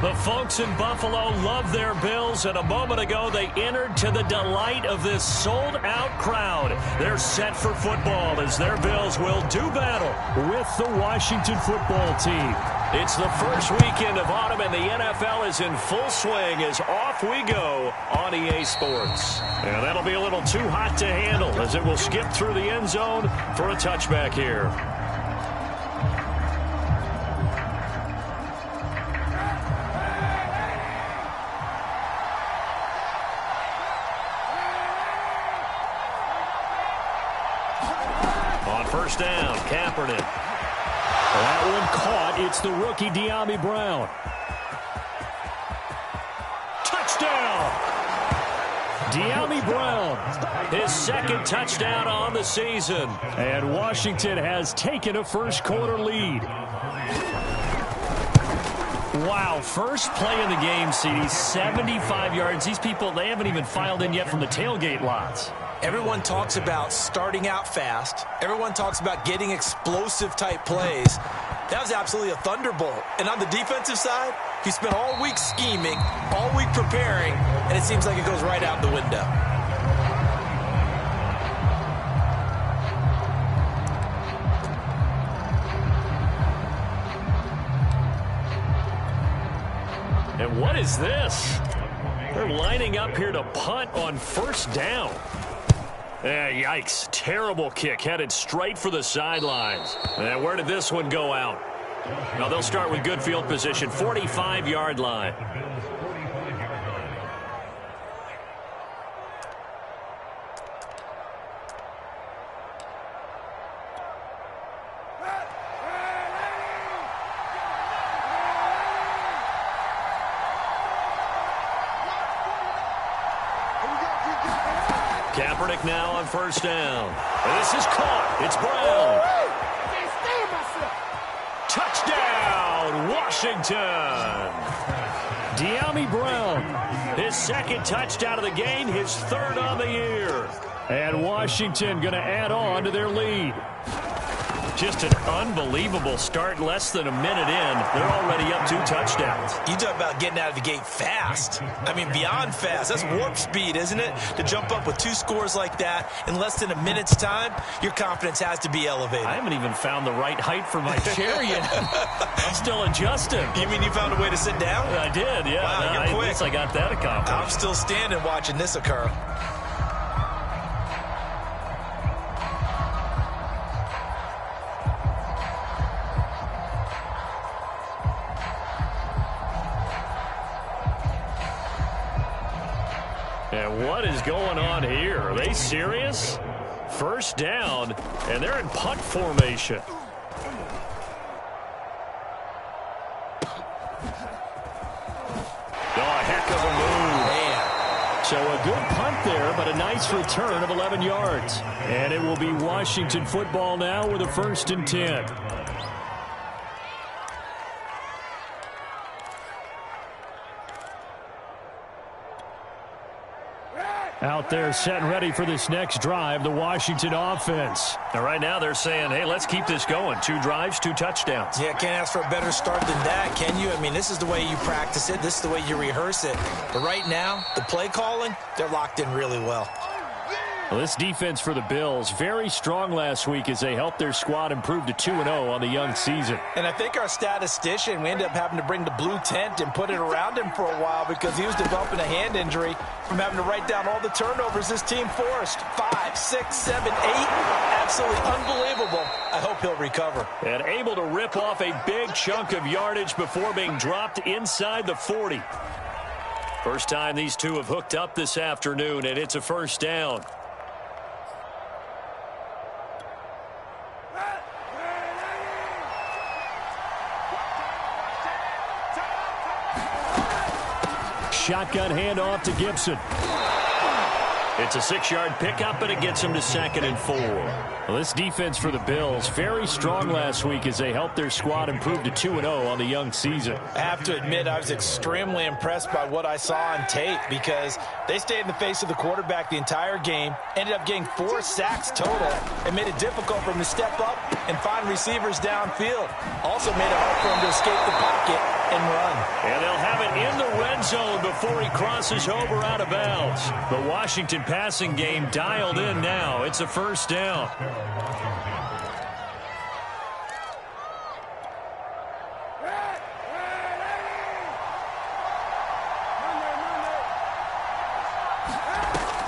The folks in Buffalo love their Bills, and a moment ago they entered to the delight of this sold-out crowd. They're set for football as their Bills will do battle with the Washington football team. It's the first weekend of autumn, and the NFL is in full swing as off we go on EA Sports. And that'll be a little too hot to handle as it will skip through the end zone for a touchback here. First down, Kaepernick. That one caught. It's the rookie De'Ami Brown. Touchdown! De'Ami Brown, his second touchdown on the season. And Washington has taken a first-quarter lead. Wow, first play in the game, CD, 75 yards. These people, they haven't even filed in yet from the tailgate lots. Everyone talks about starting out fast. Everyone talks about getting explosive-type plays. That was absolutely a thunderbolt. And on the defensive side, he spent all week scheming, all week preparing, and it seems like it goes right out the window. And what is this? They're lining up here to punt on first down. Yikes. Terrible kick headed straight for the sidelines. And where did this one go out? Now they'll start with good field position, 45-yard line. Kaepernick now on first down. And this is caught. It's Brown. Touchdown, Washington. De'Ami Brown, his second touchdown of the game, his third on the year. And Washington going to add on to their lead. Just an unbelievable start. Less than a minute in, they're already up 2 touchdowns. You talk about getting out of the gate fast. I mean, beyond fast. That's warp speed, isn't it? To jump up with 2 scores like that in less than a minute's time, your confidence has to be elevated. I haven't even found the right height for my chair yet. I'm still adjusting. You mean you found a way to sit down? I did, yeah. Wow, you're quick. At least I got that accomplished. I'm still standing watching this occur. And what is going on here? Are they serious? First down, and they're in punt formation. Oh, heck of a move. Man. So a good punt there, but a nice return of 11 yards. And it will be Washington football now with a 1st and 10. Out there set and ready for this next drive, the Washington offense. Now, right now they're saying, hey, let's keep this going. 2 drives, 2 touchdowns. Yeah, can't ask for a better start than that, can you? I mean, this is the way you practice it. This is the way you rehearse it. But right now, the play calling, they're locked in really well. Well, this defense for the Bills, very strong last week as they helped their squad improve to 2-0 on the young season. And I think our statistician, we ended up having to bring the blue tent and put it around him for a while because he was developing a hand injury from having to write down all the turnovers this team forced. 5, 6, 7, 8. Absolutely unbelievable. I hope he'll recover. And able to rip off a big chunk of yardage before being dropped inside the 40. First time these two have hooked up this afternoon, and it's a first down. Shotgun handoff to Gibson. It's a 6-yard pickup, and it gets him to 2nd and 4. Well, this defense for the Bills, very strong last week as they helped their squad improve to 2-0 on the young season. I have to admit, I was extremely impressed by what I saw on tape because they stayed in the face of the quarterback the entire game, ended up getting 4 sacks total, and made it difficult for him to step up and find receivers downfield. Also made it hard for him to escape the pocket and run. And they'll have it in the red zone before he crosses over out of bounds. The Washington passing game dialed in now. It's a first down.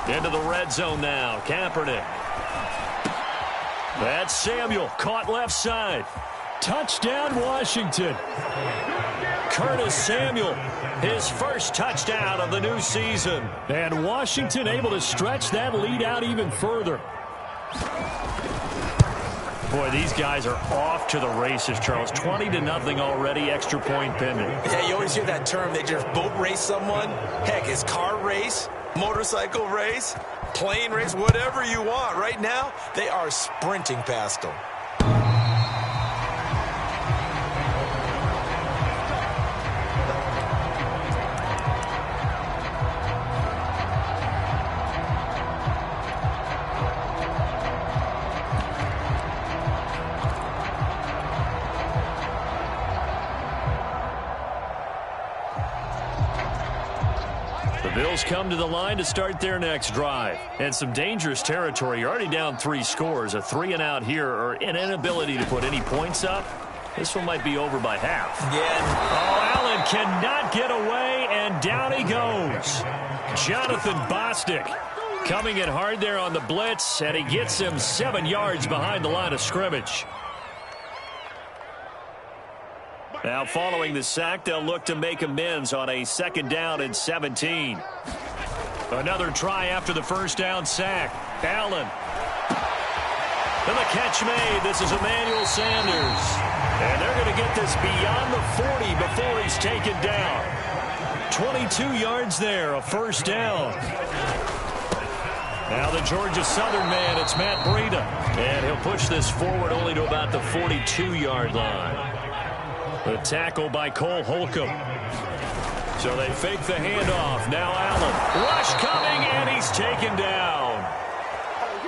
Into the red zone now. Kaepernick. That's Samuel. Caught left side. Touchdown, Washington. Curtis Samuel, his first touchdown of the new season. And Washington able to stretch that lead out even further. Boy, these guys are off to the races, Charles. 20-0 already, extra point pending. Yeah, you always hear that term. They just boat race someone. Heck, it's car race, motorcycle race, plane race, whatever you want. Right now, they are sprinting past them. Bills come to the line to start their next drive. And some dangerous territory. You're already down 3 scores. A 3 and out here, or an inability to put any points up. This one might be over by half. Yeah. Oh, Allen cannot get away, and down he goes. Jonathan Bostic coming in hard there on the blitz, and he gets him 7 yards behind the line of scrimmage. Now, following the sack, they'll look to make amends on a 2nd down and 17. Another try after the first down sack. Allen. And the catch made. This is Emmanuel Sanders. And they're going to get this beyond the 40 before he's taken down. 22 yards there, a first down. Now the Georgia Southern man, it's Matt Breida. And he'll push this forward only to about the 42-yard line. The tackle by Cole Holcomb. So they fake the handoff. Now Allen. Rush coming, and he's taken down.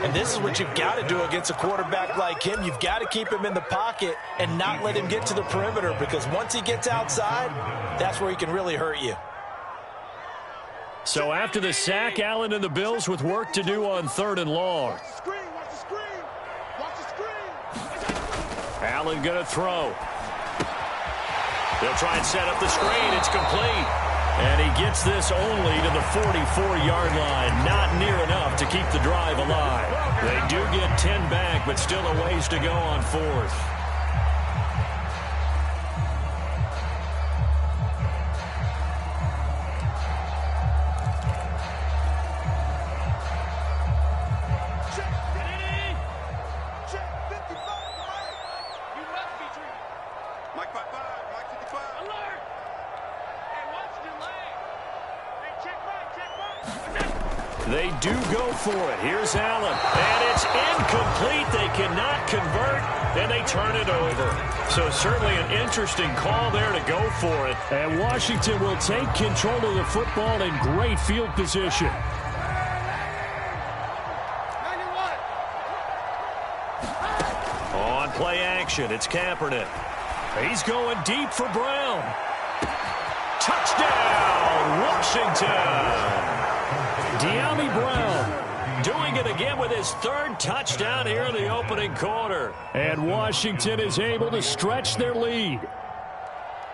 And this is what you've got to do against a quarterback like him. You've got to keep him in the pocket and not let him get to the perimeter, because once he gets outside, that's where he can really hurt you. So after the sack, Allen and the Bills with work to do on 3rd and long. Allen going to throw. They'll try and set up the screen. It's complete. And he gets this only to the 44-yard line. Not near enough to keep the drive alive. They do get 10 back, but still a ways to go on 4th. They do go for it. Here's Allen. And it's incomplete. They cannot convert, and they turn it over. So certainly an interesting call there to go for it. And Washington will take control of the football in great field position. On play action, it's Kaepernick. He's going deep for Brown. Touchdown, Washington. De'Ami Brown doing it again with his 3rd touchdown here in the opening quarter. And Washington is able to stretch their lead.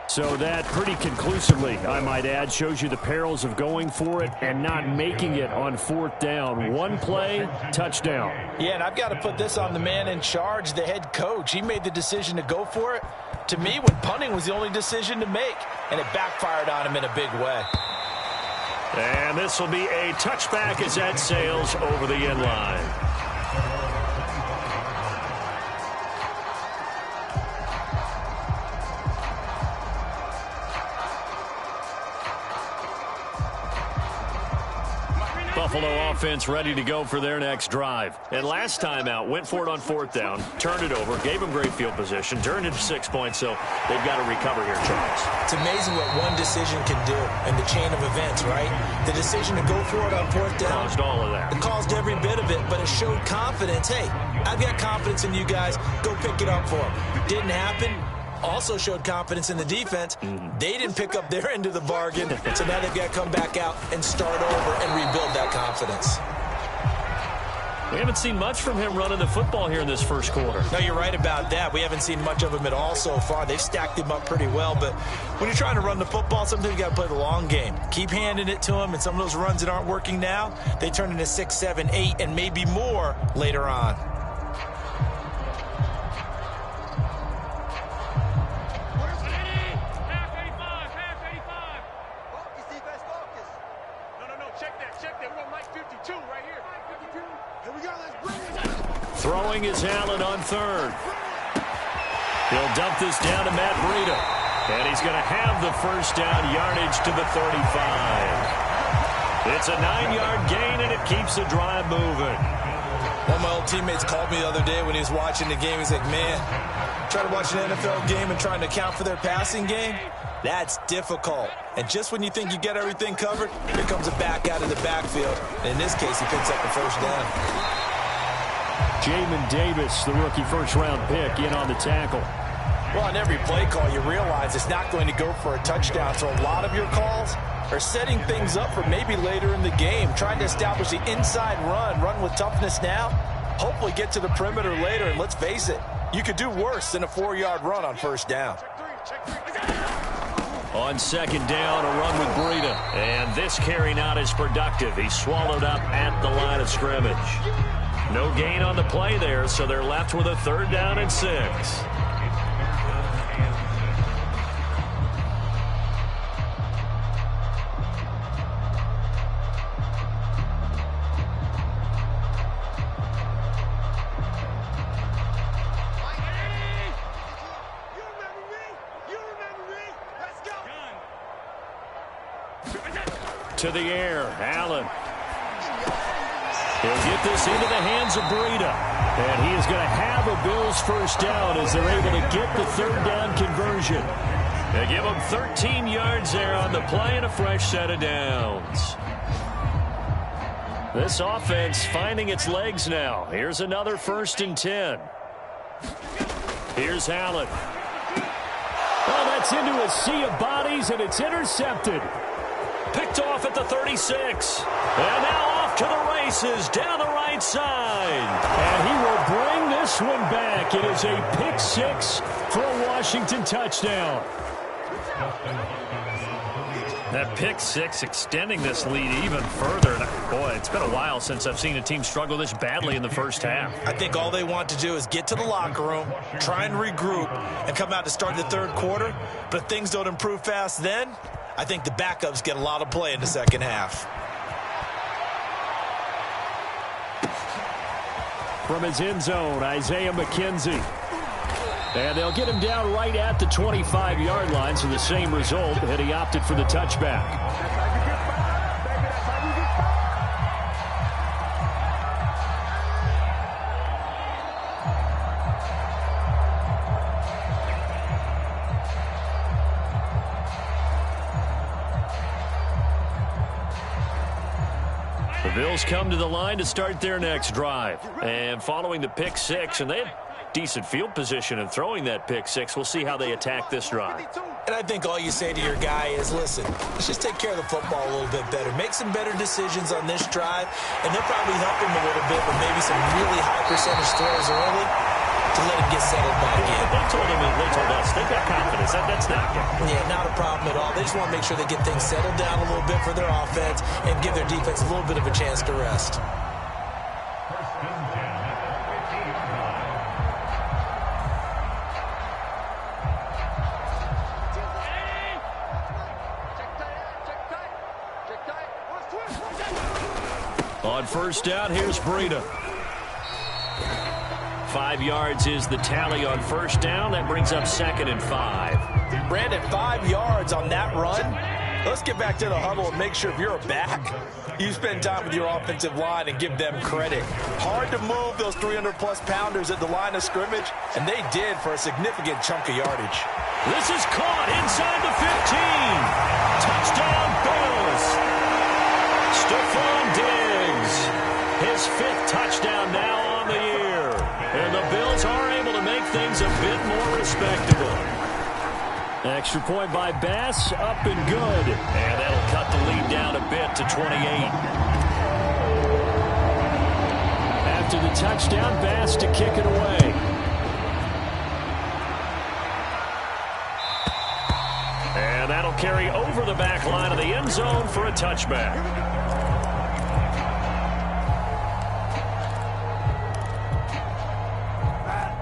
So that pretty conclusively, I might add, shows you the perils of going for it and not making it on 4th down. One play, touchdown. Yeah, and I've got to put this on the man in charge, the head coach. He made the decision to go for it. To me, when punting was the only decision to make, and it backfired on him in a big way. And this will be a touchback as that sails over the end line. Buffalo offense ready to go for their next drive. And last time out, went for it on 4th down, turned it over, gave them great field position, turned it to 6 points, so they've got to recover here, Charles. It's amazing what one decision can do in the chain of events, right? The decision to go for it on 4th down. Caused all of that. It caused every bit of it, but it showed confidence. Hey, I've got confidence in you guys. Go pick it up for them. Didn't happen. also showed confidence in the defense. They didn't pick up their end of the bargain, so now they've got to come back out and start over and rebuild that confidence. We haven't seen much from him running the football here in this first quarter. No, you're right about that. We haven't seen much of him at all so far. They've stacked him up pretty well, but when you're trying to run the football, sometimes you got to play the long game. Keep handing it to him, and some of those runs that aren't working now, they turn into 6, 7, 8, and maybe more later on. Throwing is Allen on third. He'll dump this down to Matt Breida. And he's going to have the first down, yardage to the 35. It's a 9-yard gain, and it keeps the drive moving. One of my old teammates called me the other day when he was watching the game. He's like, man, trying to watch an NFL game and trying to account for their passing game, that's difficult. And just when you think you get everything covered, here comes a back out of the backfield. And in this case, he picks up the first down. Jamin Davis, the rookie first-round pick, in on the tackle. Well, on every play call, you realize it's not going to go for a touchdown. So a lot of your calls are setting things up for maybe later in the game, trying to establish the inside run with toughness now, hopefully get to the perimeter later. And let's face it, you could do worse than a 4-yard run on first down. On second down, a run with Breida. And this carry not as productive. He's swallowed up at the line of scrimmage. No gain on the play there, so they're left with a 3rd down and 6. To the air, Allen. He'll get this into the hands of Breida. And he is going to have a Bills first down as they're able to get the 3rd down conversion. They give him 13 yards there on the play and a fresh set of downs. This offense finding its legs now. Here's another 1st and 10. Here's Allen. Oh, that's into a sea of bodies, and it's intercepted. Picked off at the 36. And now off to the races down the right side. And he will bring this one back. It is a pick 6 for a Washington touchdown. That pick 6 extending this lead even further. And boy, it's been a while since I've seen a team struggle this badly in the first half. I think all they want to do is get to the locker room, try and regroup, and come out to start the 3rd quarter. But if things don't improve fast then, I think the backups get a lot of play in the second half. From his end zone, Isaiah McKenzie. And they'll get him down right at the 25-yard line, so the same result, and he opted for the touchback. The Bills come to the line to start their next drive. And following the pick 6, and they had decent field position in throwing that pick 6. We'll see how they attack this drive. And I think all you say to your guy is, listen, let's just take care of the football a little bit better. Make some better decisions on this drive, and they'll probably help him a little bit with maybe some really high percentage throws early to let him get settled back in. They told us they've got confidence. That's not good. Yeah, not a problem at all. They just want to make sure they get things settled down a little bit for their offense and give their defense a little bit of a chance to rest. On first down, here's Breida. 5 yards is the tally on first down. That brings up 2nd and 5. Brandon, 5 yards on that run. Let's get back to the huddle and make sure if you're a back, you spend time with your offensive line and give them credit. Hard to move those 300-plus pounders at the line of scrimmage, and they did for a significant chunk of yardage. This is caught inside the 15. Touchdown, Bills. Stephon Diggs, his 5th touchdown now on the year. And the Bills are able to make things a bit more respectable. Extra point by Bass, up and good. And that'll cut the lead down a bit to 28. After the touchdown, Bass to kick it away. And that'll carry over the back line of the end zone for a touchback.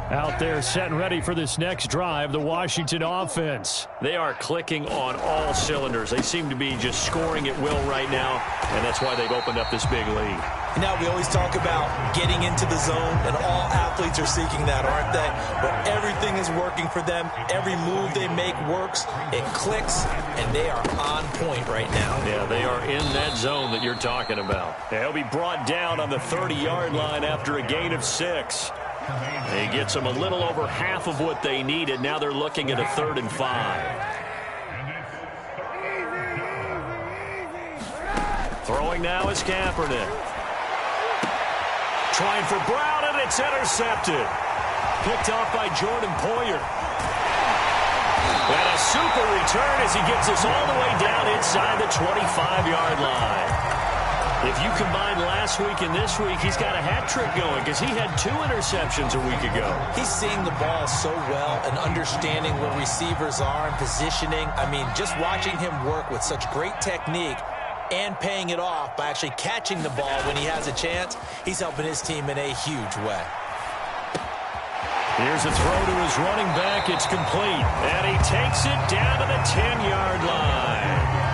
Out there set and ready for this next drive, the Washington offense. They are clicking on all cylinders. They seem to be just scoring at will right now, and that's why they've opened up this big lead. Now, we always talk about getting into the zone, and all athletes are seeking that, aren't they? But everything is working for them. Every move they make works. It clicks, and they are on point right now. Yeah, they are in that zone that you're talking about. They'll be brought down on the 30-yard line after a gain of 6. He gets them a little over half of what they needed. Now they're looking at a 3rd and 5. Throwing now is Kaepernick. Trying for Brown, and it's intercepted. Picked off by Jordan Poyer. And a super return as he gets us all the way down inside the 25-yard line. If you combine last week and this week, he's got a hat trick going because he had 2 interceptions a week ago. He's seeing the ball so well and understanding where receivers are and positioning. I mean, just watching him work with such great technique and paying it off by actually catching the ball when he has a chance, he's helping his team in a huge way. Here's a throw to his running back. It's complete. And he takes it down to the 10-yard line.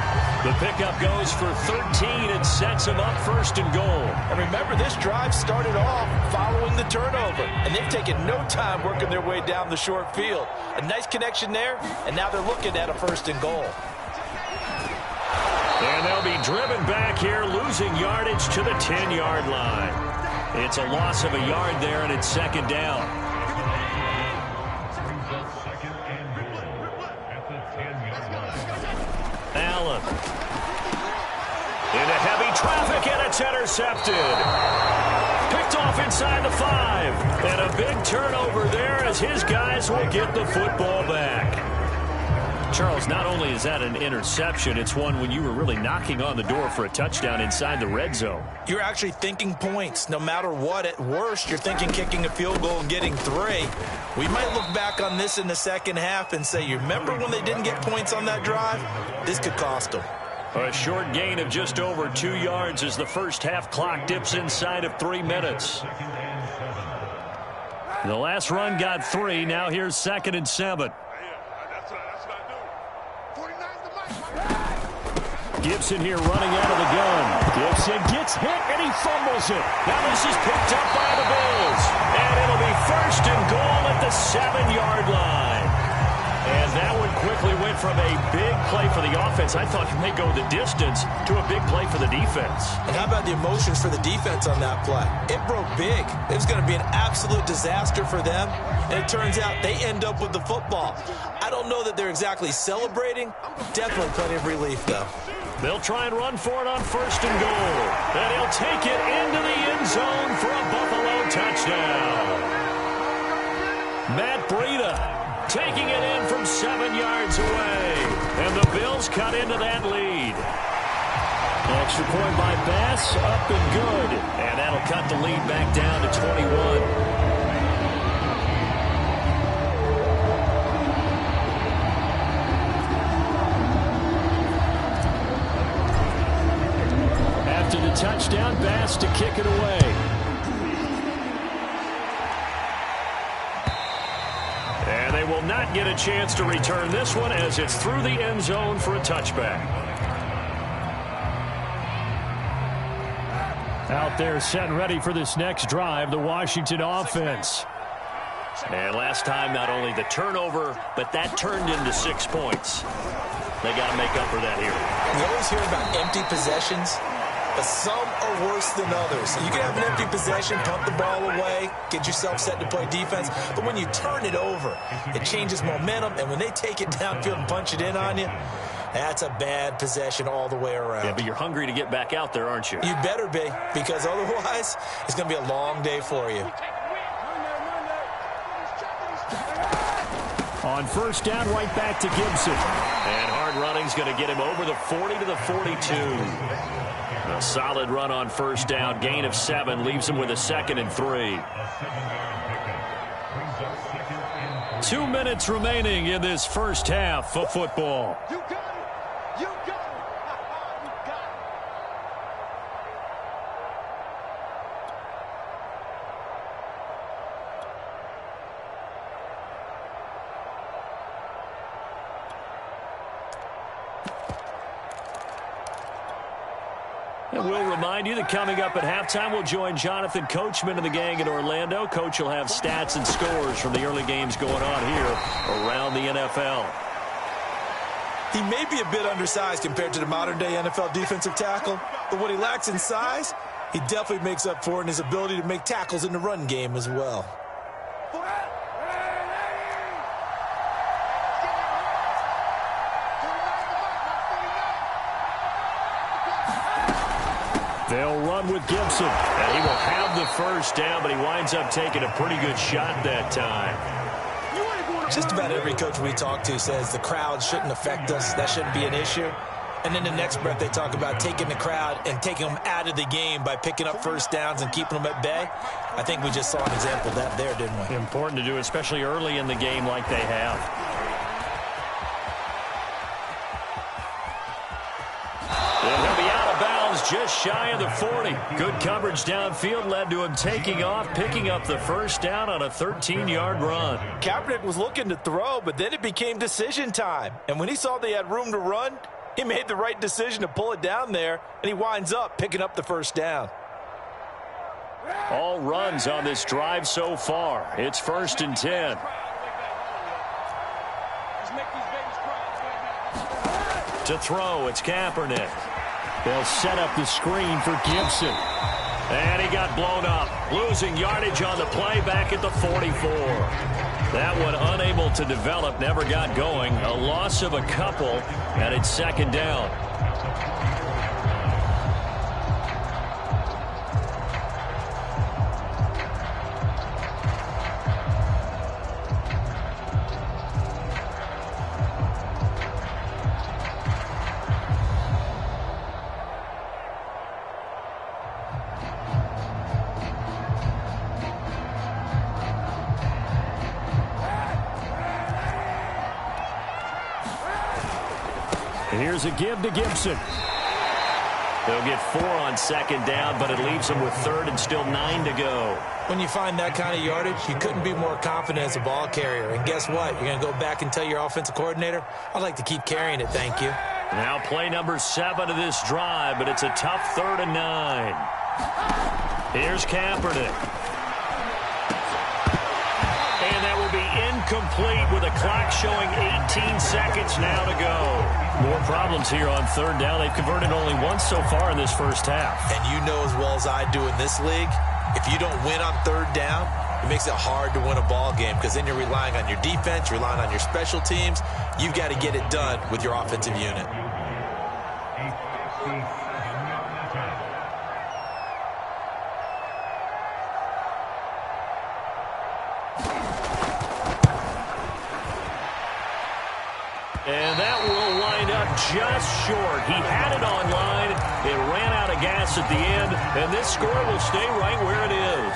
The pickup goes for 13 and sets him up 1st and goal. And remember, this drive started off following the turnover, and they've taken no time working their way down the short field. A nice connection there, and now they're looking at a 1st and goal. And they'll be driven back here, losing yardage to the 10-yard line. It's a loss of a yard there, and it's 2nd down. Allen. Into heavy traffic, and it's intercepted. Picked off inside the 5. And a big turnover there as his guys will get the football back. Charles, not only is that an interception, it's one when you were really knocking on the door for a touchdown inside the red zone. You're actually thinking points. No matter what, at worst, you're thinking kicking a field goal and getting 3. We might look back on this in the second half and say, you remember when they didn't get points on that drive? This could cost them. A short gain of just over 2 yards as the first half clock dips inside of 3 minutes. The last run got 3. Now here's 2nd and 7. Gibson here running out of the gun. Gibson gets hit, and he fumbles it. Now this is picked up by the Bills. And it'll be 1st and goal at the 7-yard line. And that one quickly went from a big play for the offense, I thought it may go the distance, to a big play for the defense. And how about the emotions for the defense on that play? It broke big. It was going to be an absolute disaster for them. And it turns out they end up with the football. I don't know that they're exactly celebrating. Definitely plenty of relief, though. They'll try and run for it on 1st and goal. And he'll take it into the end zone for a Buffalo touchdown. Matt Breida taking it in from 7 yards away. And the Bills cut into that lead. Extra point by Bass, up and good. And that'll cut the lead back down to 21. Touchdown, Bass to kick it away. And they will not get a chance to return this one as it's through the end zone for a touchback. Out there set and ready for this next drive, the Washington offense. And last time, not only the turnover, but that turned into 6 points. They got to make up for that here. We always hear about empty possessions, but some are worse than others. You can have an empty possession, pump the ball away, get yourself set to play defense. But when you turn it over, it changes momentum. And when they take it downfield and punch it in on you, that's a bad possession all the way around. Yeah, but you're hungry to get back out there, aren't you? You better be, because otherwise it's going to be a long day for you. On first down, right back to Gibson. And hard running's going to get him over the 40 to the 42. A solid run on first down. Gain of 7 leaves him with a 2nd and 3. 2 minutes remaining in this first half of football. You got it. You got it. You got it. And we'll remind you that coming up at halftime, we'll join Jonathan Coachman and the gang in Orlando. Coach will have stats and scores from the early games going on here around the NFL. He may be a bit undersized compared to the modern-day NFL defensive tackle, but what he lacks in size, he definitely makes up for it in his ability to make tackles in the run game as well. They'll run with Gibson, and he will have the first down, but he winds up taking a pretty good shot that time. Just about every coach we talk to says the crowd shouldn't affect us. That shouldn't be an issue. And then the next breath they talk about taking the crowd and taking them out of the game by picking up first downs and keeping them at bay. I think we just saw an example of that there, didn't we? Important to do, especially early in the game like they have. And he'll be out of bounds just shy of the 40. Good coverage downfield led to him taking off, picking up the first down on a 13-yard run. Kaepernick was looking to throw, but then it became decision time. And when he saw they had room to run, he made the right decision to pull it down there, and he winds up picking up the first down. All runs on this drive so far. It's 1st and 10. To throw, it's Kaepernick. They'll set up the screen for Gibson. And he got blown up, losing yardage on the play back at the 44. That one unable to develop, never got going. A loss of a couple, and it's 2nd down. Here's a give to Gibson. They'll get 4 on 2nd down, but it leaves them with 3rd and still 9 to go. When you find that kind of yardage, you couldn't be more confident as a ball carrier. And guess what? You're going to go back and tell your offensive coordinator, I'd like to keep carrying it, thank you. Now play number 7 of this drive, but it's a tough 3rd and 9. Here's Kaepernick. And that will be incomplete with a clock showing 18 seconds now to go. More problems here on 3rd down. They've converted only once so far in this first half. And you know as well as I do in this league, if you don't win on 3rd down, it makes it hard to win a ball game because then you're relying on your defense, you're relying on your special teams. You've got to get it done with your offensive unit. And that will wind up just short. He had it on line. It ran out of gas at the end, and this score will stay right where it is.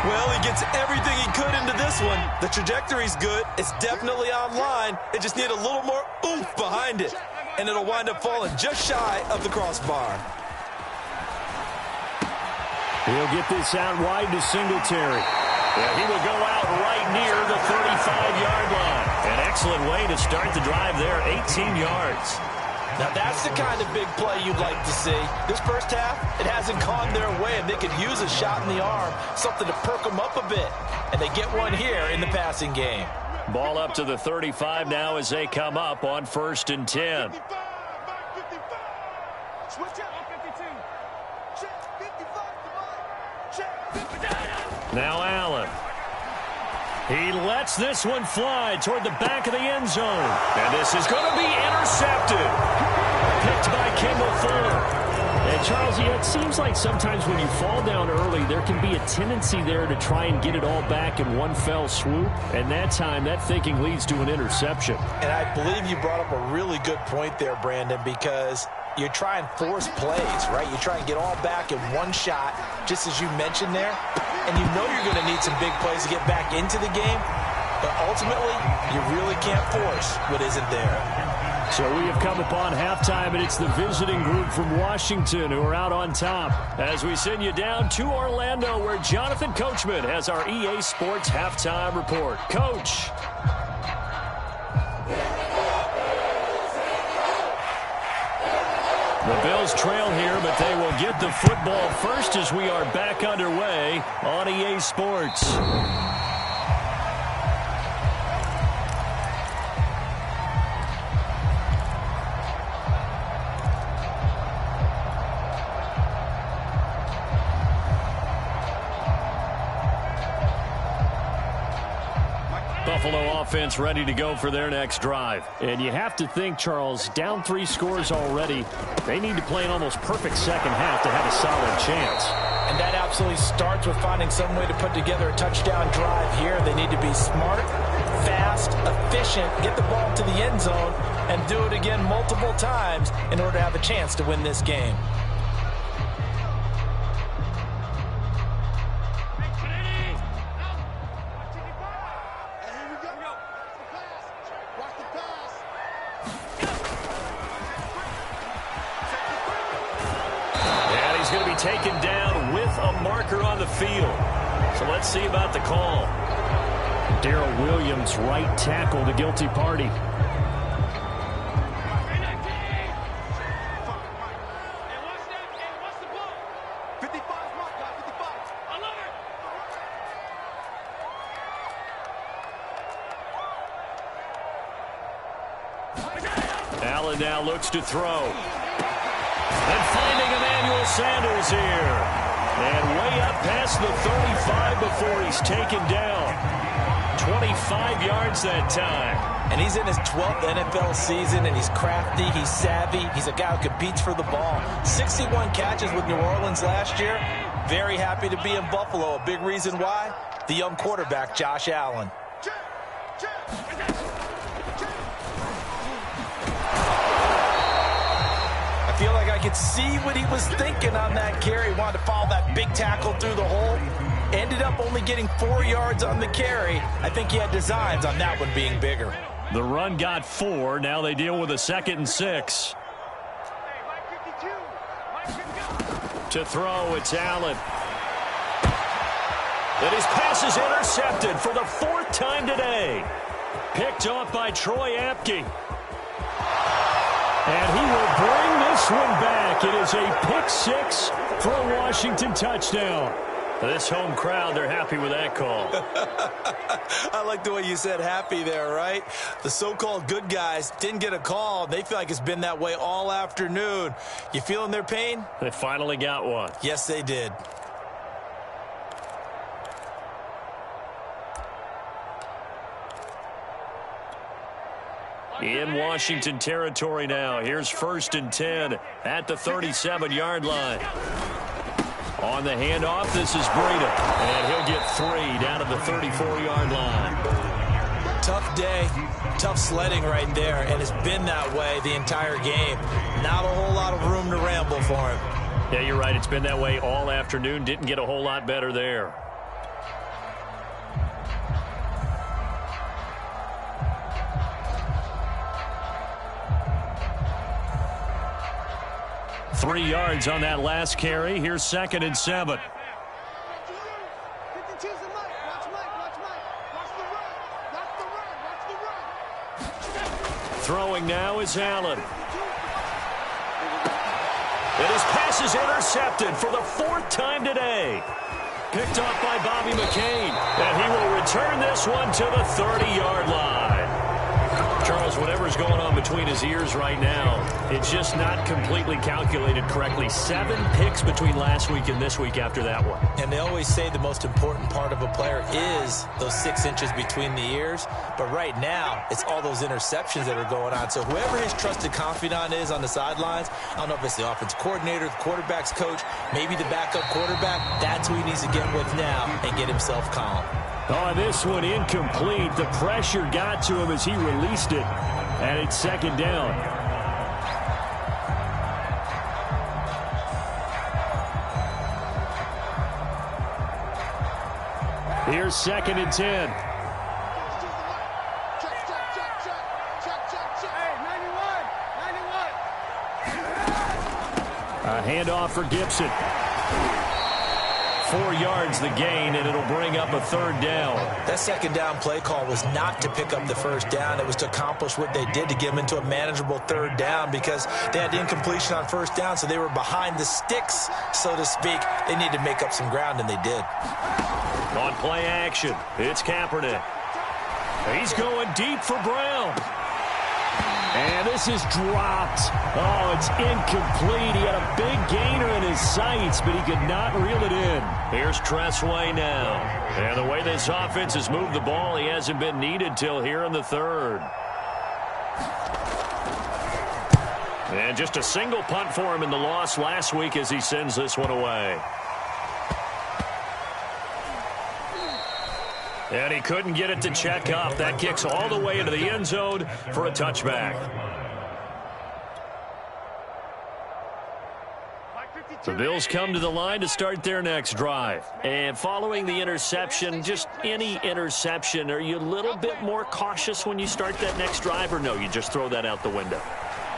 Well, he gets everything he could into this one. The trajectory's good. It's definitely on line. It just need a little more oomph behind it, and it'll wind up falling just shy of the crossbar. He'll get this out wide to Singletary. Yeah, he will go out right near the 35-yard line. An excellent way to start the drive there, 18 yards. Now that's the kind of big play you'd like to see. This first half, it hasn't gone their way, and they could use a shot in the arm, something to perk them up a bit. And they get one here in the passing game. Ball up to the 35 now as they come up on 1st and 10. Now Allen. He lets this one fly toward the back of the end zone. And this is going to be intercepted. Picked by Kendall Fuller. And Charles, it seems like sometimes when you fall down early, there can be a tendency there to try and get it all back in one fell swoop. And that time, that thinking leads to an interception. And I believe you brought up a really good point there, Brandon, because you try and force plays, right? You try and get all back in one shot, just as you mentioned there. And you know you're going to need some big plays to get back into the game. But ultimately, you really can't force what isn't there. So we have come upon halftime, and it's the visiting group from Washington who are out on top. As we send you down to Orlando, where Jonathan Coachman has our EA Sports halftime report. Coach. The Bills trail here, but they will get the football first as we are back underway on EA Sports. Buffalo offense ready to go for their next drive. And you have to think, Charles, down 3 scores already. They need to play an almost perfect second half to have a solid chance. And that absolutely starts with finding some way to put together a touchdown drive here. They need to be smart, fast, efficient, get the ball to the end zone, and do it again multiple times in order to have a chance to win this game. Taken down with a marker on the field. So let's see about the call. Darrell Williams, right tackle, the guilty party. Allen now looks to throw. And finding Emmanuel Sanders here. And way up past the 35 before he's taken down. 25 yards that time. And he's in his 12th NFL season, and he's crafty, he's savvy. He's a guy who competes for the ball. 61 catches with New Orleans last year. Very happy to be in Buffalo. A big reason why? The young quarterback, Josh Allen. I feel like I could see what he was thinking on that carry. He wanted to follow that big tackle through the hole. Ended up only getting 4 yards on the carry. I think he had designs on that one being bigger. The run got 4. Now they deal with a 2nd and 6. To throw, it's Allen. And his pass is intercepted for the 4th time today. Picked off by Troy Apke. And he will bring this one back. It is a pick 6 for a Washington touchdown. This home crowd, they're happy with that call. I like the way you said happy there, right? The so-called good guys didn't get a call. They feel like it's been that way all afternoon. You feeling their pain? They finally got one. Yes, they did. In Washington territory now. Here's 1st and 10 at the 37-yard line. On the handoff, this is Breida. And he'll get 3 down to the 34-yard line. Tough day, tough sledding right there, and it's been that way the entire game. Not a whole lot of room to ramble for him. Yeah, you're right. It's been that way all afternoon. Didn't get a whole lot better there. Three yards on that last carry. Here's 2nd and 7. Throwing now is Allen. And his pass is intercepted for the 4th time today. Picked off by Bobby McCain. And he will return this one to the 30-yard line. Charles, whatever's going on between his ears right now, it's just not completely calculated correctly. 7 picks between last week and this week after that one. And they always say the most important part of a player is those 6 inches between the ears. But right now, it's all those interceptions that are going on. So whoever his trusted confidant is on the sidelines, I don't know if it's the offense coordinator, the quarterback's coach, maybe the backup quarterback, that's who he needs to get with now and get himself calm. Oh, this one incomplete. The pressure got to him as he released it, and it's second down. Here's second and 10. A handoff for Gibson. 4 yards the gain, and it'll bring up a third down. That second down play call was not to pick up the first down. It was to accomplish what they did to get them into a manageable third down because they had the incompletion on first down, so they were behind the sticks, so to speak. They needed to make up some ground, and they did. On play action, it's Kaepernick. He's going deep for Brown. And this is dropped. Oh, it's incomplete. He had a big gainer in his sights, but he could not reel it in. Here's Tressway now. And the way this offense has moved the ball, he hasn't been needed till here in the third. And just a single punt for him in the loss last week as he sends this one away. And he couldn't get it to check up. That kicks all the way into the end zone for a touchback. The Bills come to the line to start their next drive. And following the interception, just any interception, are you a little bit more cautious when you start that next drive, or no, you just throw that out the window?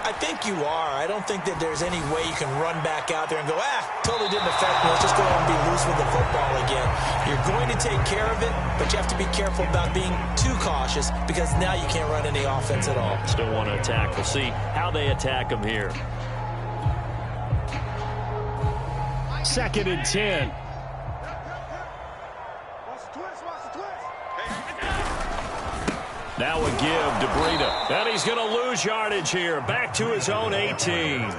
I think you are. I don't think that there's any way you can run back out there and go, totally didn't affect me. Let's just go out and be loose with the football again. You're going to take care of it, but you have to be careful about being too cautious because now you can't run any offense at all. Still want to attack. We'll see how they attack him here. Second and 10. Now a give to Breida. And he's going to lose yardage here. Back to his own 18.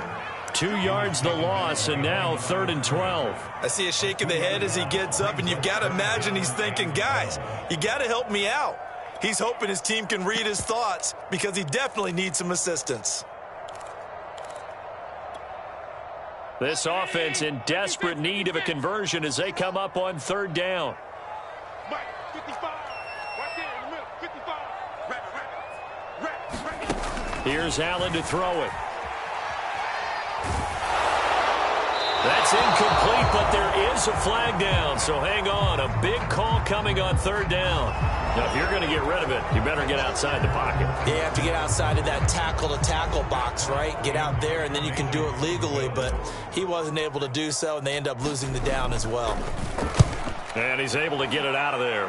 2 yards the loss, and now 3rd and 12. I see a shake of the head as he gets up, and you've got to imagine he's thinking, guys, you got to help me out. He's hoping his team can read his thoughts because he definitely needs some assistance. This offense in desperate need of a conversion as they come up on 3rd down. Here's Allen to throw it. That's incomplete, but there is a flag down, so hang on. A big call coming on 3rd down. Now, if you're going to get rid of it, you better get outside the pocket. You have to get outside of that tackle-to-tackle box, right? Get out there, and then you can do it legally, but he wasn't able to do so, and they end up losing the down as well. And he's able to get it out of there.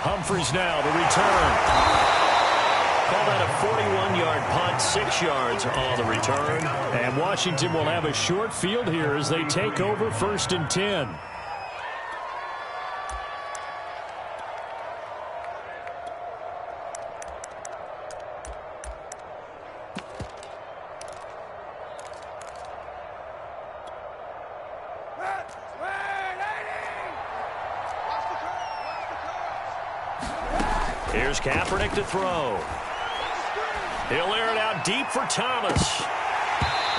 Humphries now, the return. Call that a 41-yard punt, 6 yards on the return. And Washington will have a short field here as they take over 1st and 10. Here's Kaepernick to throw. He'll air it out deep for Thomas.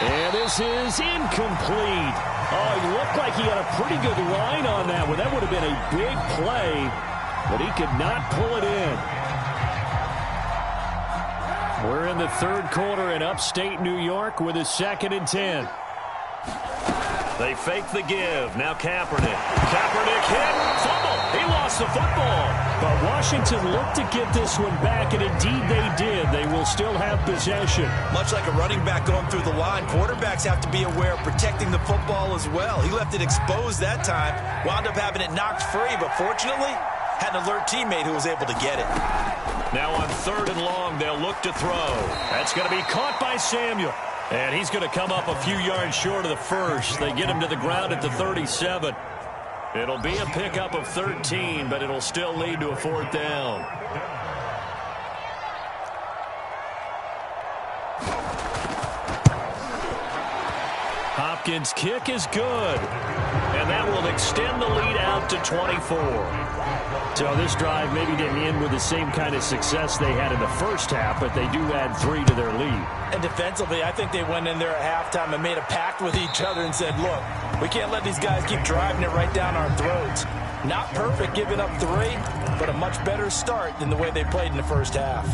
And this is incomplete. Oh, he looked like he had a pretty good line on that one. That would have been a big play, but he could not pull it in. We're in the 3rd quarter in upstate New York with a 2nd and 10. They fake the give. Now Kaepernick. Kaepernick hit. Fumble. He lost the football. But Washington looked to get this one back, and indeed they did. They will still have possession. Much like a running back going through the line, quarterbacks have to be aware of protecting the football as well. He left it exposed that time. Wound up having it knocked free, but fortunately, had an alert teammate who was able to get it. Now on 3rd and long, they'll look to throw. That's going to be caught by Samuel. And he's going to come up a few yards short of the first. They get him to the ground at the 37. It'll be a pickup of 13, but it'll still lead to a 4th down. Hopkins' kick is good. And that will extend the lead out to 24. So this drive maybe didn't end with the same kind of success they had in the first half, but they do add 3 to their lead. And defensively, I think they went in there at halftime and made a pact with each other and said, look, we can't let these guys keep driving it right down our throats. Not perfect giving up 3, but a much better start than the way they played in the first half.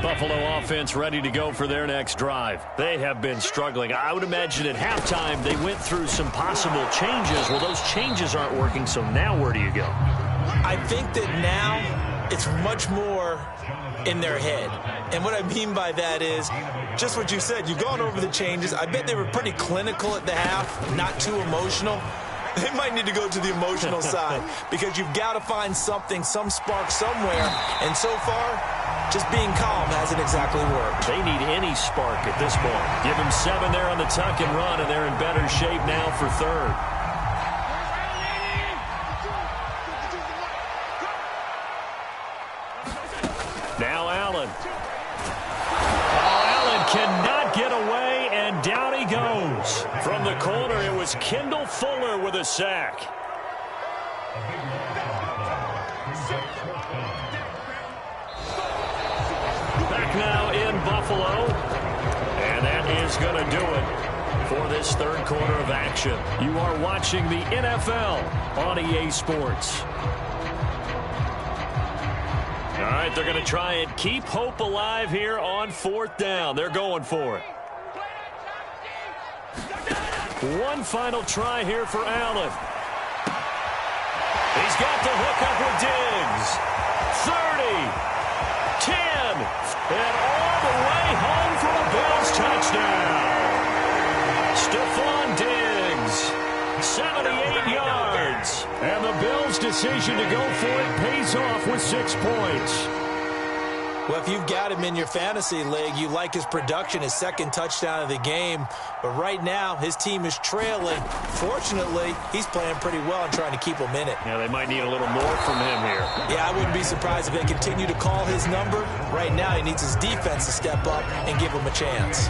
Buffalo offense ready to go for their next drive. They have been struggling. I would imagine at halftime they went through some possible changes. Well, those changes aren't working, so now where do you go? I think that now it's much more in their head. And what I mean by that is just what you said. You've gone over the changes. I bet they were pretty clinical at the half, not too emotional. They might need to go to the emotional side because you've got to find something, some spark somewhere. And so far, just being calm hasn't exactly worked. They need any spark at this point. Give them 7 there on the tuck and run, and they're in better shape now for third. Now Allen. Oh, Allen cannot get away, and down he goes. From the corner, it was Kendall Fuller with a sack. Back now in Buffalo, and that is going to do it for this third quarter of action. You are watching the NFL on EA Sports. All right, they're going to try and keep hope alive here on 4th down. They're going for it. One final try here for Allen. He's got the hook up with Diggs. 30, 10, and all the way home for a Bills touchdown. Stephon Diggs, 78 yards. And the Bills' decision to go for it pays off with 6 points. Well, if you've got him in your fantasy league, you like his production, his second touchdown of the game. But right now, his team is trailing. Fortunately, he's playing pretty well and trying to keep them in it. Yeah, they might need a little more from him here. Yeah, I wouldn't be surprised if they continue to call his number. Right now, he needs his defense to step up and give him a chance.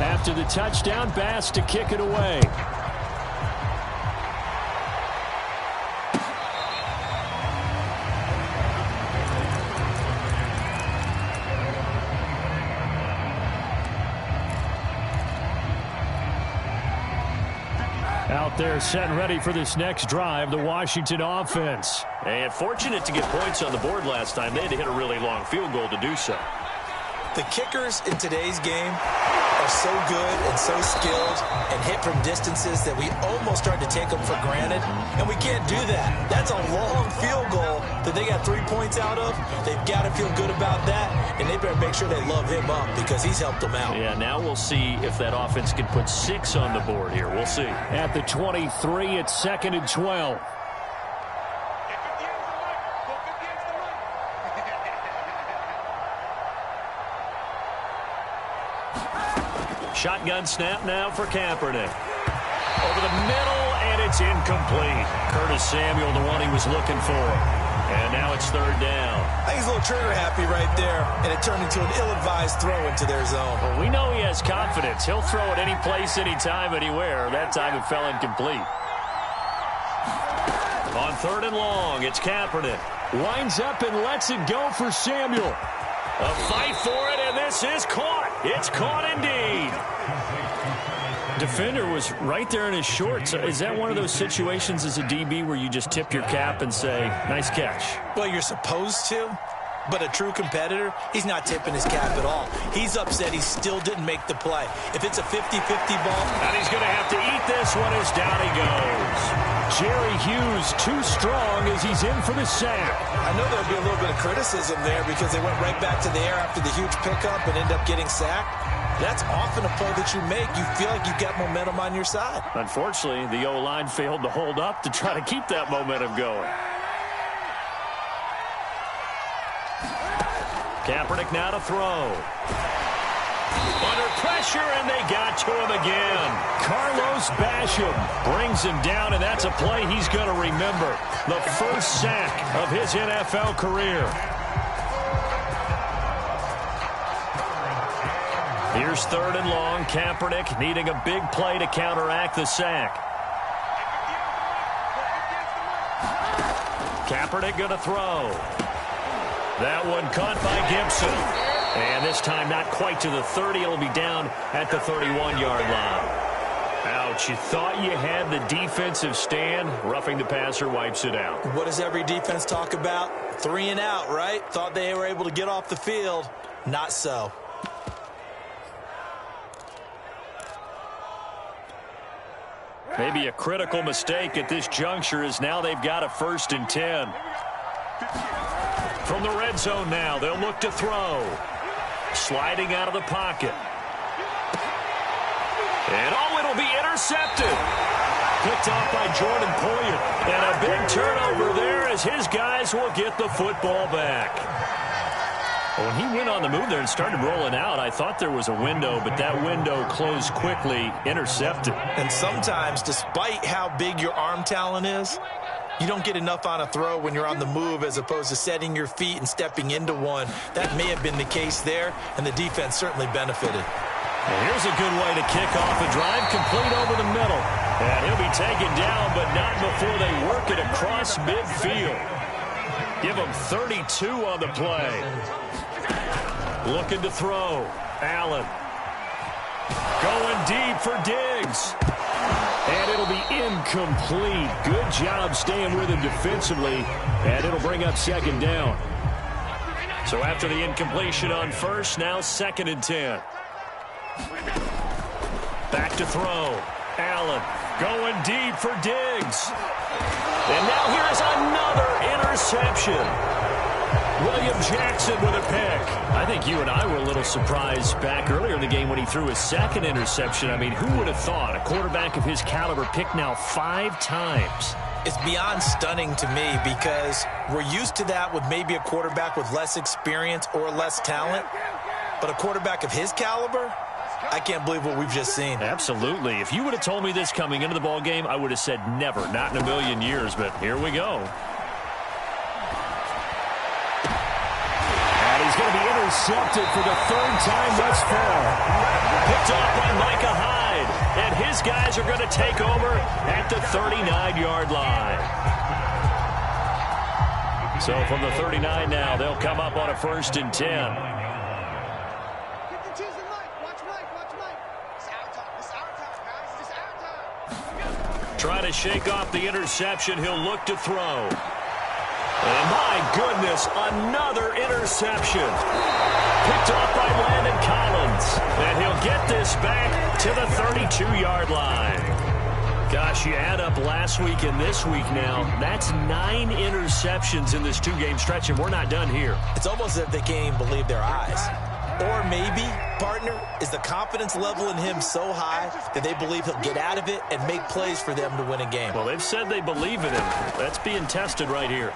After the touchdown, Bass to kick it away. Out there set and ready for this next drive, the Washington offense. And fortunate to get points on the board last time. They had to hit a really long field goal to do so. The kickers in today's game are so good and so skilled and hit from distances that we almost start to take them for granted, and we can't do that. That's a long field goal that they got 3 points out of. They've got to feel good about that, and they better make sure they love him up because he's helped them out. Yeah, now we'll see if that offense can put 6 on the board here. We'll see. At the 23, it's 2nd and 12. Shotgun snap now for Kaepernick. Over the middle, and it's incomplete. Curtis Samuel, the one he was looking for. And now it's 3rd down. I think he's a little trigger happy right there, and it turned into an ill-advised throw into their zone. Well, we know he has confidence. He'll throw it any place, anytime, anywhere. That time it fell incomplete. On 3rd and long, it's Kaepernick. Winds up and lets it go for Samuel. A fight for it, and this is caught. It's caught indeed. Defender was right there in his shorts. Is that one of those situations as a DB where you just tip your cap and say, nice catch? Well, you're supposed to, but a true competitor, he's not tipping his cap at all. He's upset he still didn't make the play. If it's a 50-50 ball. And he's going to have to eat this one as down he goes. Jerry Hughes too strong as he's in for the sack. I know there'll be a little bit of criticism there because they went right back to the air after the huge pickup and end up getting sacked. That's often a play that you make. You feel like you've got momentum on your side. Unfortunately, the O-line failed to hold up to try to keep that momentum going. Kaepernick now to throw. Under pressure, and they got to him again. Carlos Basham brings him down, and that's a play he's going to remember. The first sack of his NFL career. Here's 3rd and long. Kaepernick needing a big play to counteract the sack. Kaepernick going to throw. That one caught by Gibson. And this time not quite to the 30. It'll be down at the 31-yard line. Ouch. You thought you had the defensive stand. Roughing the passer wipes it out. What does every defense talk about? 3 and out, right? Thought they were able to get off the field. Not so. Maybe a critical mistake at this juncture is now they've got a 1st and 10. From the red zone now, they'll look to throw. Sliding out of the pocket. And it'll be intercepted. Picked off by Jordan Poyer. And a big turnover there as his guys will get the football back. When he went on the move there and started rolling out, I thought there was a window, but that window closed quickly, intercepted. And sometimes, despite how big your arm talent is, you don't get enough on a throw when you're on the move as opposed to setting your feet and stepping into one. That may have been the case there, and the defense certainly benefited. And here's a good way to kick off a drive, complete over the middle. And he'll be taken down, but not before they work it across midfield. Give him 32 on the play. Looking to throw. Allen. Going deep for Diggs. And it'll be incomplete. Good job staying with him defensively. And it'll bring up 2nd down. So after the incompletion on 1st, now 2nd and 10. Back to throw. Allen going deep for Diggs. And now here is another interception. William Jackson with a pick. I think you and I were a little surprised back earlier in the game when he threw his 2nd interception. I mean, who would have thought a quarterback of his caliber picked now 5 times? It's beyond stunning to me because we're used to that with maybe a quarterback with less experience or less talent. But a quarterback of his caliber, I can't believe what we've just seen. Absolutely. If you would have told me this coming into the ball game, I would have said never, not in a million years. But here we go. He's going to be intercepted for the 3rd time thus far. Picked off by Micah Hyde. And his guys are going to take over at the 39-yard line. So from the 39 now, they'll come up on a 1st and 10. Trying to shake off the interception. He'll look to throw. And my goodness, another interception. Picked off by Landon Collins. And he'll get this back to the 32-yard line. Gosh, you add up last week and this week now. That's 9 interceptions in this 2-game stretch, and we're not done here. It's almost as if they can't even believe their eyes. Or maybe, partner, is the confidence level in him so high that they believe he'll get out of it and make plays for them to win a game. Well, they've said they believe in him. That's being tested right here.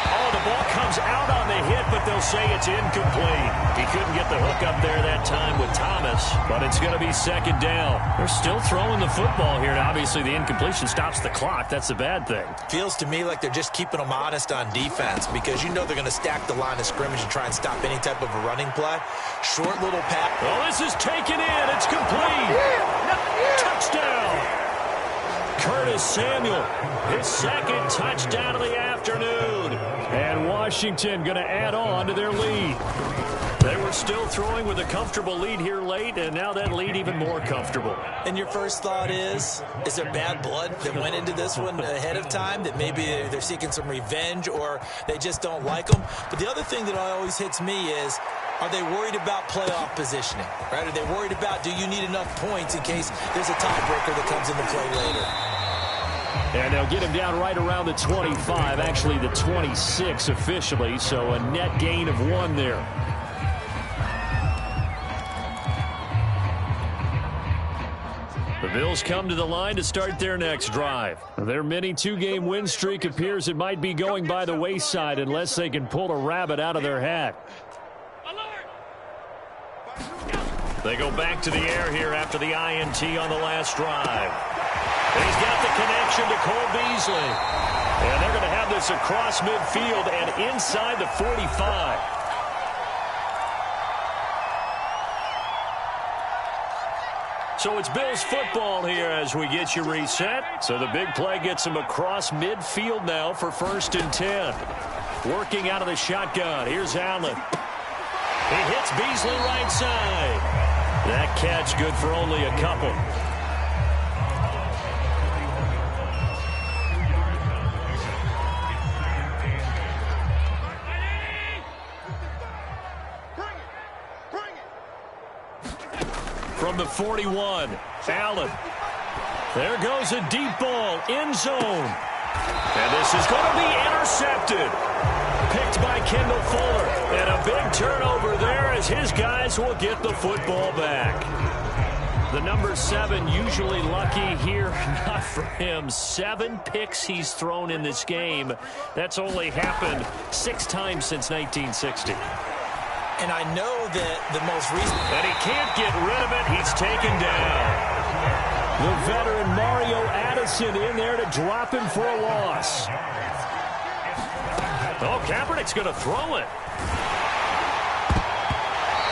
Oh, the ball comes out on the hit, but they'll say it's incomplete. He couldn't get the hook up there that time with Thomas, but it's going to be 2nd down. They're still throwing the football here, and obviously the incompletion stops the clock. That's a bad thing. Feels to me like they're just keeping them honest on defense because you know they're going to stack the line of scrimmage and try and stop any type of a running play. Short little pass. Oh, this is taken in. It's complete. Touchdown. Curtis Samuel, his 2nd touchdown of the afternoon. And Washington going to add on to their lead. They were still throwing with a comfortable lead here late, and now that lead even more comfortable. And your first thought is there bad blood that went into this one ahead of time, that maybe they're seeking some revenge or they just don't like them? But the other thing that always hits me is, are they worried about playoff positioning? Right? Are they worried about, do you need enough points in case there's a tiebreaker that comes into play later? And they'll get him down right around the 25, actually the 26 officially, so a net gain of 1 there. The Bills come to the line to start their next drive. Their mini 2-game win streak appears it might be going by the wayside unless they can pull a rabbit out of their hat. They go back to the air here after the INT on the last drive. And he's got the connection to Cole Beasley. And they're going to have this across midfield and inside the 45. So it's Bills football here as we get you reset. So the big play gets him across midfield now for 1st and 10. Working out of the shotgun. Here's Allen. He hits Beasley right side. That catch good for only a couple. From the 41, Allen. There goes a deep ball, end zone. And this is going to be intercepted. Picked by Kendall Fuller. And a big turnover there as his guys will get the football back. The number 7 usually lucky here. Not for him. 7 picks he's thrown in this game. That's only happened 6 times since 1960. And I know that the most recent... And he can't get rid of it. He's taken down. The veteran Mario Addison in there to drop him for a loss. Oh, Kaepernick's going to throw it.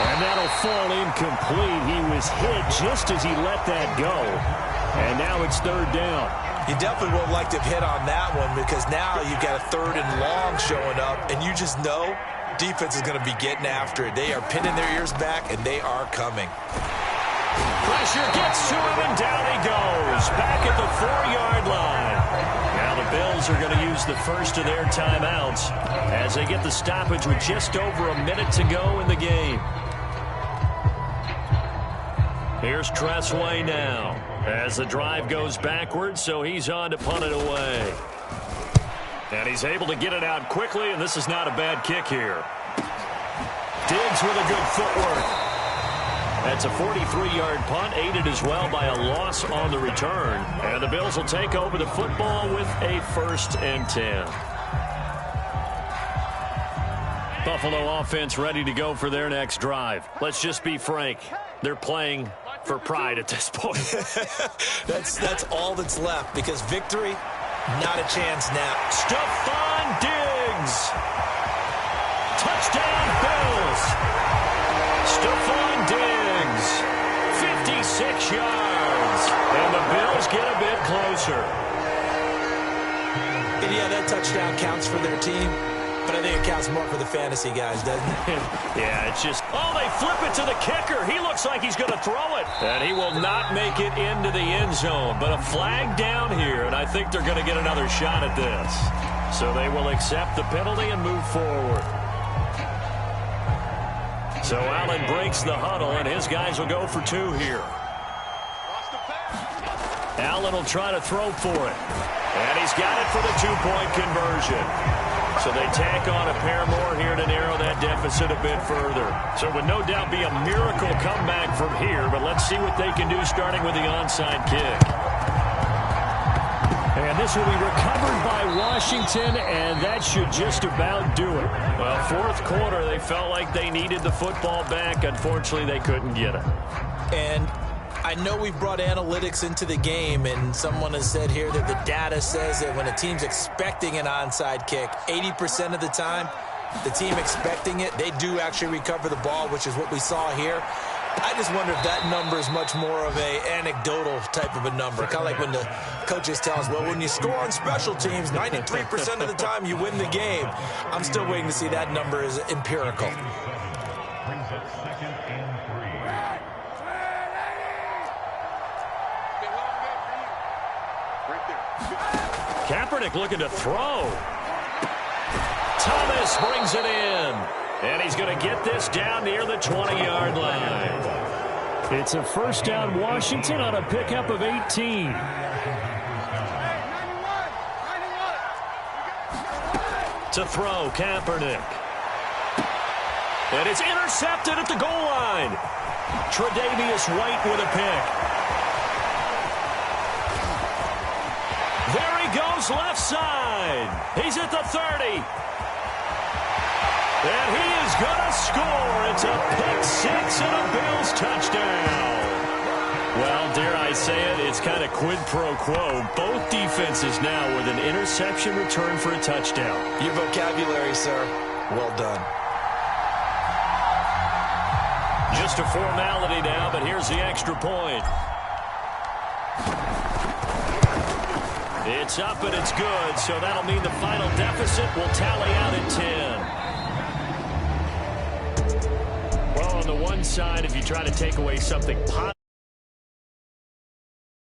And that'll fall incomplete. He was hit just as he let that go. And now it's 3rd down. You definitely won't like to have hit on that one because now you've got a 3rd and long showing up, and you just know defense is going to be getting after it. They are pinning their ears back, and they are coming. Pressure gets to him, and down he goes. Back at the 4-yard line. Now the Bills are going to use the first of their timeouts as they get the stoppage with just over a minute to go in the game. Here's Tressway now as the drive goes backwards, so he's on to punt it away. And he's able to get it out quickly, and this is not a bad kick here. Diggs with a good footwork. That's a 43-yard punt, aided as well by a loss on the return. And the Bills will take over the football with a 1st and 10. Buffalo offense ready to go for their next drive. Let's just be frank. They're playing for pride at this point. That's all that's left because victory, not a chance now. Stephon Diggs. Touchdown Bills. Stephon Diggs. 56 yards. And the Bills get a bit closer. And yeah, that touchdown counts for their team. But I think it counts more for the fantasy guys, doesn't it? Yeah, it's just, oh, they flip it to the kicker. He looks like he's going to throw it. And he will not make it into the end zone. But a flag down here, and I think they're going to get another shot at this. So they will accept the penalty and move forward. So Allen breaks the huddle, and his guys will go for 2 here. Allen will try to throw for it. And he's got it for the 2-point conversion. So they tack on a pair more here to narrow that deficit a bit further. So it would no doubt be a miracle comeback from here, but let's see what they can do starting with the onside kick. And this will be recovered by Washington, and that should just about do it. Well, 4th quarter, they felt like they needed the football back. Unfortunately, they couldn't get it. And I know we've brought analytics into the game, and someone has said here that the data says that when a team's expecting an onside kick, 80% of the time, the team expecting it, they do actually recover the ball, which is what we saw here. I just wonder if that number is much more of a anecdotal type of a number. Kind of like when the coaches tell us, well, when you score on special teams, 93% of the time you win the game. I'm still waiting to see that number is empirical. Kaepernick looking to throw. Thomas brings it in. And he's going to get this down near the 20-yard line. It's a 1st down Washington on a pickup of 18. To throw, Kaepernick. And it's intercepted at the goal line. Tre'Davious White with a pick. There he goes left side. He's at the 30. And he is going to score. It's a pick 6 and a Bills touchdown. say it, it's kind of quid pro quo. Both defenses now with an interception return for a touchdown. Your vocabulary, sir. Well done. Just a formality now, but here's the extra point. It's up and it's good, so that'll mean the final deficit will tally out at 10. Well, on the one side, if you try to take away something positive,